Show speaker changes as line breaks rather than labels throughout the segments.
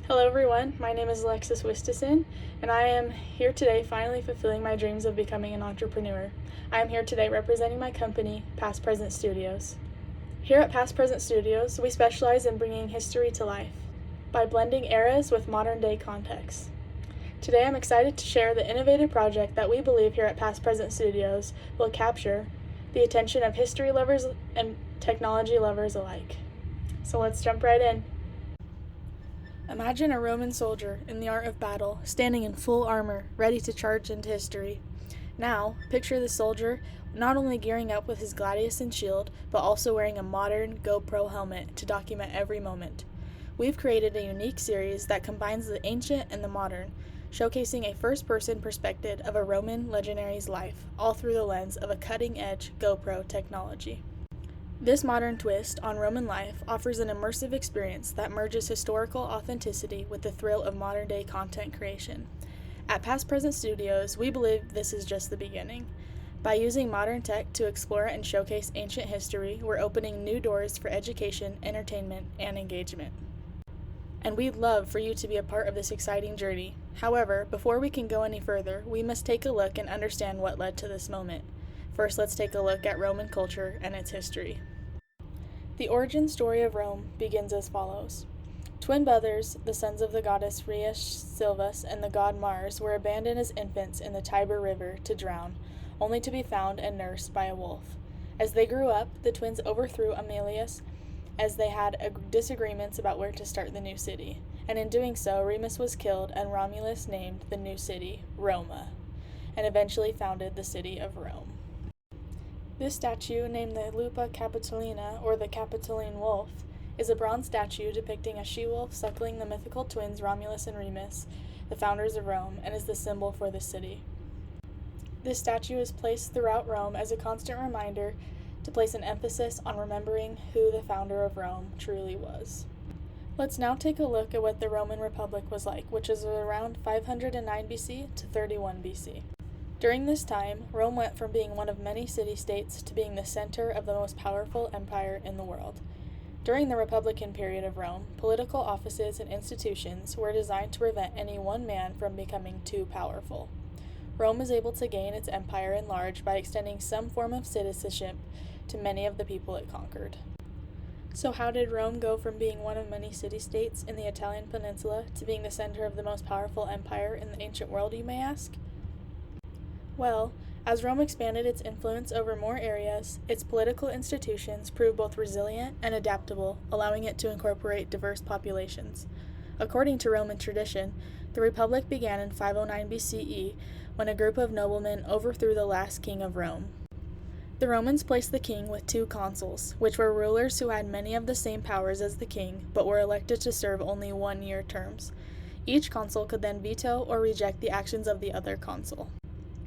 Hello everyone, my name is Alexis Wistison, and I am here today finally fulfilling my dreams of becoming an entrepreneur. I am here today representing my company, Past Present Studios. Here at Past Present Studios, we specialize in bringing history to life by blending eras with modern day contexts. Today I'm excited to share the innovative project that we believe here at Past Present Studios will capture the attention of history lovers and technology lovers alike. So let's jump right in. Imagine a Roman soldier in the art of battle, standing in full armor, ready to charge into history. Now, picture the soldier not only gearing up with his gladius and shield, but also wearing a modern GoPro helmet to document every moment. We've created a unique series that combines the ancient and the modern, showcasing a first-person perspective of a Roman legendary's life, all through the lens of a cutting-edge GoPro technology. This modern twist on Roman life offers an immersive experience that merges historical authenticity with the thrill of modern-day content creation. At Past Present Studios, we believe this is just the beginning. By using modern tech to explore and showcase ancient history, we're opening new doors for education, entertainment, and engagement. And we'd love for you to be a part of this exciting journey. However, before we can go any further, we must take a look and understand what led to this moment. First, let's take a look at Roman culture and its history. The origin story of Rome begins as follows. Twin brothers, the sons of the goddess Rhea Silvus and the god Mars, were abandoned as infants in the Tiber River to drown, only to be found and nursed by a wolf. As they grew up, the twins overthrew Aemilius as they had disagreements about where to start the new city, and in doing so, Remus was killed and Romulus named the new city Roma, and eventually founded the city of Rome. This statue, named the Lupa Capitolina, or the Capitoline Wolf, is a bronze statue depicting a she-wolf suckling the mythical twins Romulus and Remus, the founders of Rome, and is the symbol for the city. This statue is placed throughout Rome as a constant reminder to place an emphasis on remembering who the founder of Rome truly was. Let's now take a look at what the Roman Republic was like, which is around 509 BC to 31 BC. During this time, Rome went from being one of many city-states to being the center of the most powerful empire in the world. During the Republican period of Rome, political offices and institutions were designed to prevent any one man from becoming too powerful. Rome was able to gain its empire in large by extending some form of citizenship to many of the people it conquered. So how did Rome go from being one of many city-states in the Italian peninsula to being the center of the most powerful empire in the ancient world, you may ask? Well, as Rome expanded its influence over more areas, its political institutions proved both resilient and adaptable, allowing it to incorporate diverse populations. According to Roman tradition, the Republic began in 509 BCE when a group of noblemen overthrew the last king of Rome. The Romans placed the king with two consuls, which were rulers who had many of the same powers as the king, but were elected to serve only 1-year terms. Each consul could then veto or reject the actions of the other consul.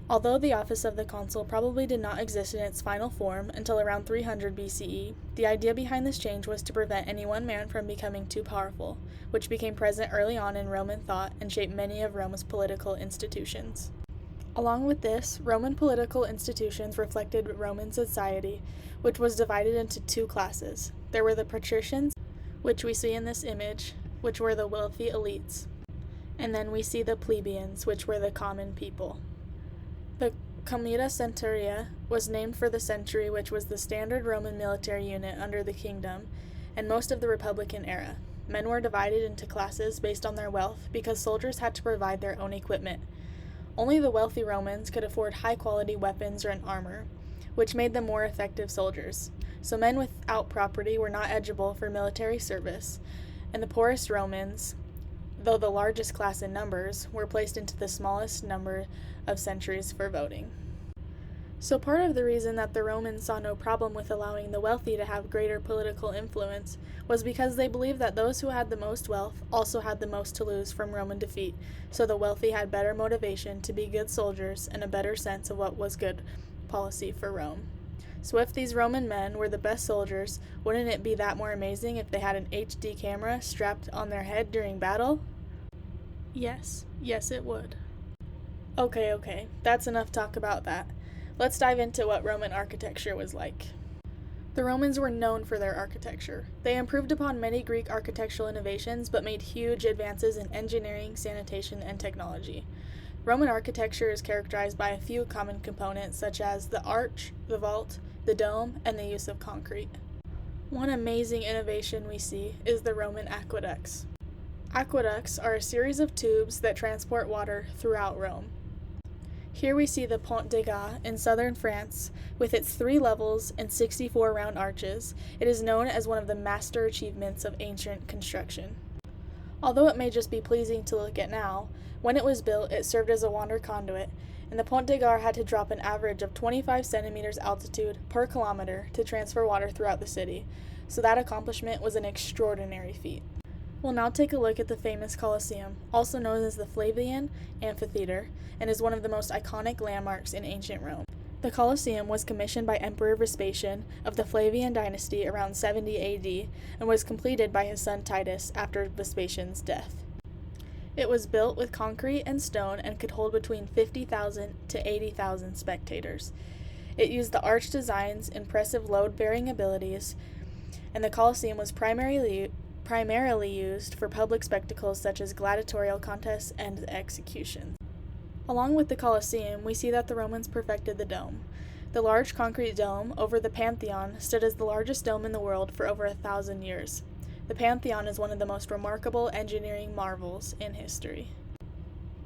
Although the office of the consul probably did not exist in its final form until around 300 BCE, the idea behind this change was to prevent any one man from becoming too powerful, which became present early on in Roman thought and shaped many of Rome's political institutions. Along with this, Roman political institutions reflected Roman society, which was divided into two classes. There were the patricians, which we see in this image, which were the wealthy elites, and then we see the plebeians, which were the common people. The Comita Centuria was named for the century, which was the standard Roman military unit under the kingdom and most of the Republican era. Men were divided into classes based on their wealth because soldiers had to provide their own equipment. Only the wealthy Romans could afford high-quality weapons or armor, which made them more effective soldiers. So men without property were not eligible for military service, and the poorest Romans, though the largest class in numbers, were placed into the smallest number of centuries for voting. So part of the reason that the Romans saw no problem with allowing the wealthy to have greater political influence was because they believed that those who had the most wealth also had the most to lose from Roman defeat, so the wealthy had better motivation to be good soldiers and a better sense of what was good policy for Rome. So if these Roman men were the best soldiers, wouldn't it be that more amazing if they had an HD camera strapped on their head during battle? Yes it would. Okay, that's enough talk about that. Let's dive into what Roman architecture was like. The Romans were known for their architecture. They improved upon many Greek architectural innovations but made huge advances in engineering, sanitation, and technology. Roman architecture is characterized by a few common components such as the arch, the vault, the dome, and the use of concrete. One amazing innovation we see is the Roman aqueducts. Aqueducts are a series of tubes that transport water throughout Rome. Here we see the Pont des Gars in southern France. With its 3 levels and 64 round arches, it is known as one of the master achievements of ancient construction. Although it may just be pleasing to look at now, when it was built it served as a water conduit, and the Pont des Gars had to drop an average of 25 centimeters altitude per kilometer to transfer water throughout the city, so that accomplishment was an extraordinary feat. We'll now take a look at the famous Colosseum, also known as the Flavian Amphitheater, and is one of the most iconic landmarks in ancient Rome. The Colosseum was commissioned by Emperor Vespasian of the Flavian dynasty around 70 AD and was completed by his son Titus after Vespasian's death. It was built with concrete and stone and could hold between 50,000 to 80,000 spectators. It used the arch design's impressive load-bearing abilities, and the Colosseum was primarily used for public spectacles such as gladiatorial contests and executions. Along with the Colosseum, we see that the Romans perfected the dome. The large concrete dome over the Pantheon stood as the largest dome in the world for over 1,000 years. The Pantheon is one of the most remarkable engineering marvels in history.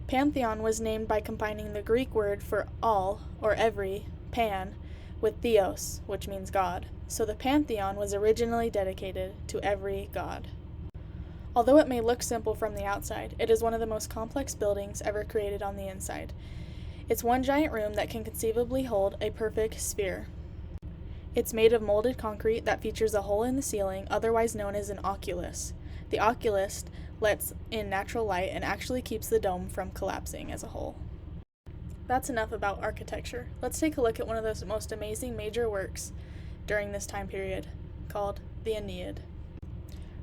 Pantheon was named by combining the Greek word for all, or every, pan, with theos, which means God. So the Pantheon was originally dedicated to every god. Although it may look simple from the outside, it is one of the most complex buildings ever created on the inside. It's one giant room that can conceivably hold a perfect sphere. It's made of molded concrete that features a hole in the ceiling, otherwise known as an oculus. The oculus lets in natural light and actually keeps the dome from collapsing as a whole. That's enough about architecture. Let's take a look at one of those most amazing major works during this time period, called the Aeneid.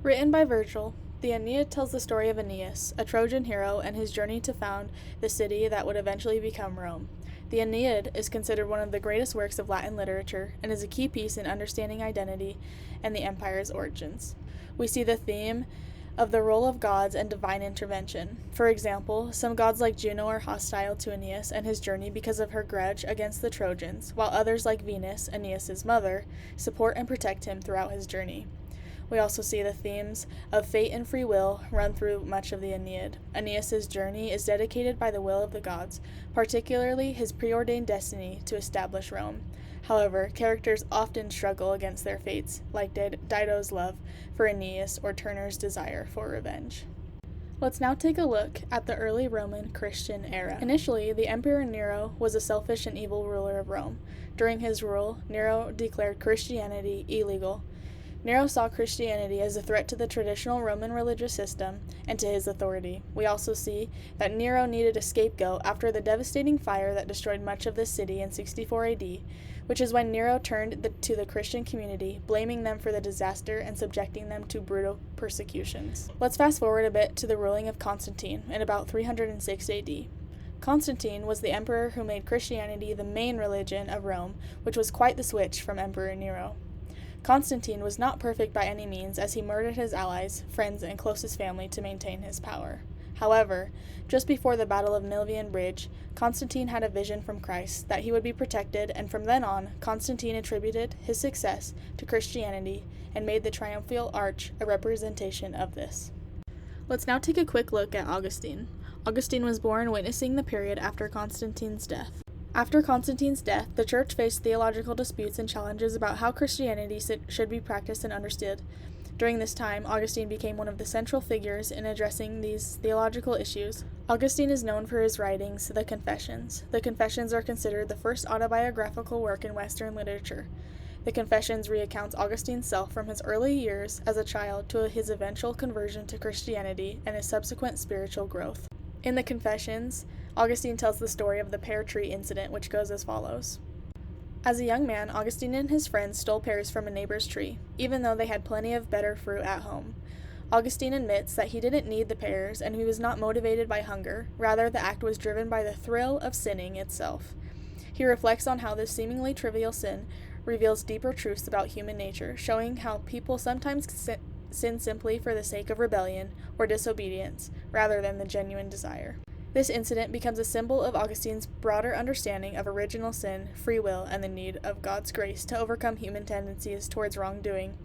Written by Virgil, the Aeneid tells the story of Aeneas, a Trojan hero, and his journey to found the city that would eventually become Rome. The Aeneid is considered one of the greatest works of Latin literature and is a key piece in understanding identity and the empire's origins. We see the theme of the role of gods and divine intervention. For example, some gods like Juno are hostile to Aeneas and his journey because of her grudge against the Trojans, while others like Venus, Aeneas' mother, support and protect him throughout his journey. We also see the themes of fate and free will run through much of the Aeneid. Aeneas' journey is dedicated by the will of the gods, particularly his preordained destiny to establish Rome. However, characters often struggle against their fates, like Dido's love for Aeneas or Turner's desire for revenge. Let's now take a look at the early Roman Christian era. Initially, the Emperor Nero was a selfish and evil ruler of Rome. During his rule, Nero declared Christianity illegal. Nero saw Christianity as a threat to the traditional Roman religious system and to his authority. We also see that Nero needed a scapegoat after the devastating fire that destroyed much of the city in 64 AD, which is when Nero turned to the Christian community, blaming them for the disaster and subjecting them to brutal persecutions. Let's fast forward a bit to the ruling of Constantine in about 306 AD. Constantine was the emperor who made Christianity the main religion of Rome, which was quite the switch from Emperor Nero. Constantine was not perfect by any means, as he murdered his allies, friends, and closest family to maintain his power. However, just before the Battle of Milvian Bridge, Constantine had a vision from Christ that he would be protected, and from then on, Constantine attributed his success to Christianity and made the triumphal arch a representation of this. Let's now take a quick look at Augustine. Augustine was born witnessing the period after Constantine's death. After Constantine's death, the church faced theological disputes and challenges about how Christianity should be practiced and understood. During this time, Augustine became one of the central figures in addressing these theological issues. Augustine is known for his writings, the Confessions. The Confessions are considered the first autobiographical work in Western literature. The Confessions recounts Augustine's self from his early years as a child to his eventual conversion to Christianity and his subsequent spiritual growth. In the Confessions, Augustine tells the story of the pear tree incident, which goes as follows. As a young man, Augustine and his friends stole pears from a neighbor's tree, even though they had plenty of better fruit at home. Augustine admits that he didn't need the pears and he was not motivated by hunger, rather the act was driven by the thrill of sinning itself. He reflects on how this seemingly trivial sin reveals deeper truths about human nature, showing how people sometimes sin simply for the sake of rebellion or disobedience, rather than the genuine desire. This incident becomes a symbol of Augustine's broader understanding of original sin, free will, and the need of God's grace to overcome human tendencies towards wrongdoing.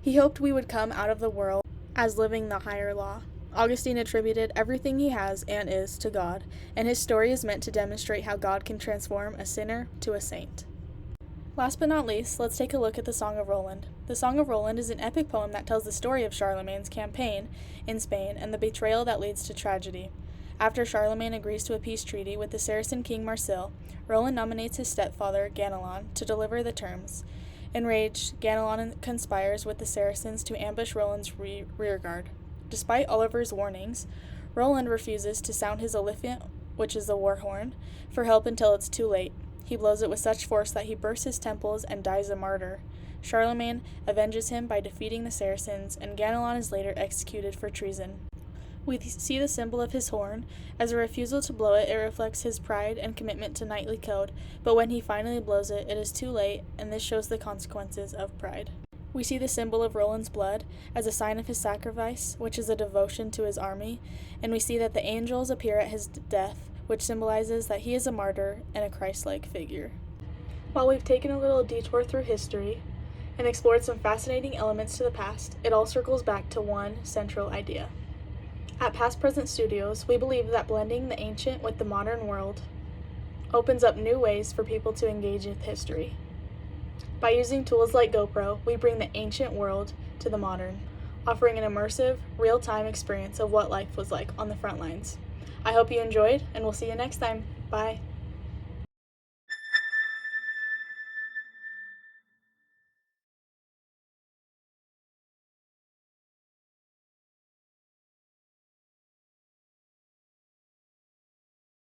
He hoped we would come out of the world as living the higher law. Augustine attributed everything he has and is to God, and his story is meant to demonstrate how God can transform a sinner to a saint. Last but not least, let's take a look at the Song of Roland. The Song of Roland is an epic poem that tells the story of Charlemagne's campaign in Spain and the betrayal that leads to tragedy. After Charlemagne agrees to a peace treaty with the Saracen king Marsil, Roland nominates his stepfather, Ganelon, to deliver the terms. Enraged, Ganelon conspires with the Saracens to ambush Roland's rearguard. Despite Oliver's warnings, Roland refuses to sound his oliphant, which is the war horn, for help until it's too late. He blows it with such force that he bursts his temples and dies a martyr. Charlemagne avenges him by defeating the Saracens, and Ganelon is later executed for treason. We see the symbol of his horn. As a refusal to blow it, it reflects his pride and commitment to knightly code, but when he finally blows it, it is too late, and this shows the consequences of pride. We see the symbol of Roland's blood as a sign of his sacrifice, which is a devotion to his army, and we see that the angels appear at his death, which symbolizes that he is a martyr and a Christ-like figure. While we've taken a little detour through history and explored some fascinating elements to the past, it all circles back to one central idea. At Past Present Studios, we believe that blending the ancient with the modern world opens up new ways for people to engage with history. By using tools like GoPro, we bring the ancient world to the modern, offering an immersive, real-time experience of what life was like on the front lines. I hope you enjoyed, and we'll see you next time. Bye.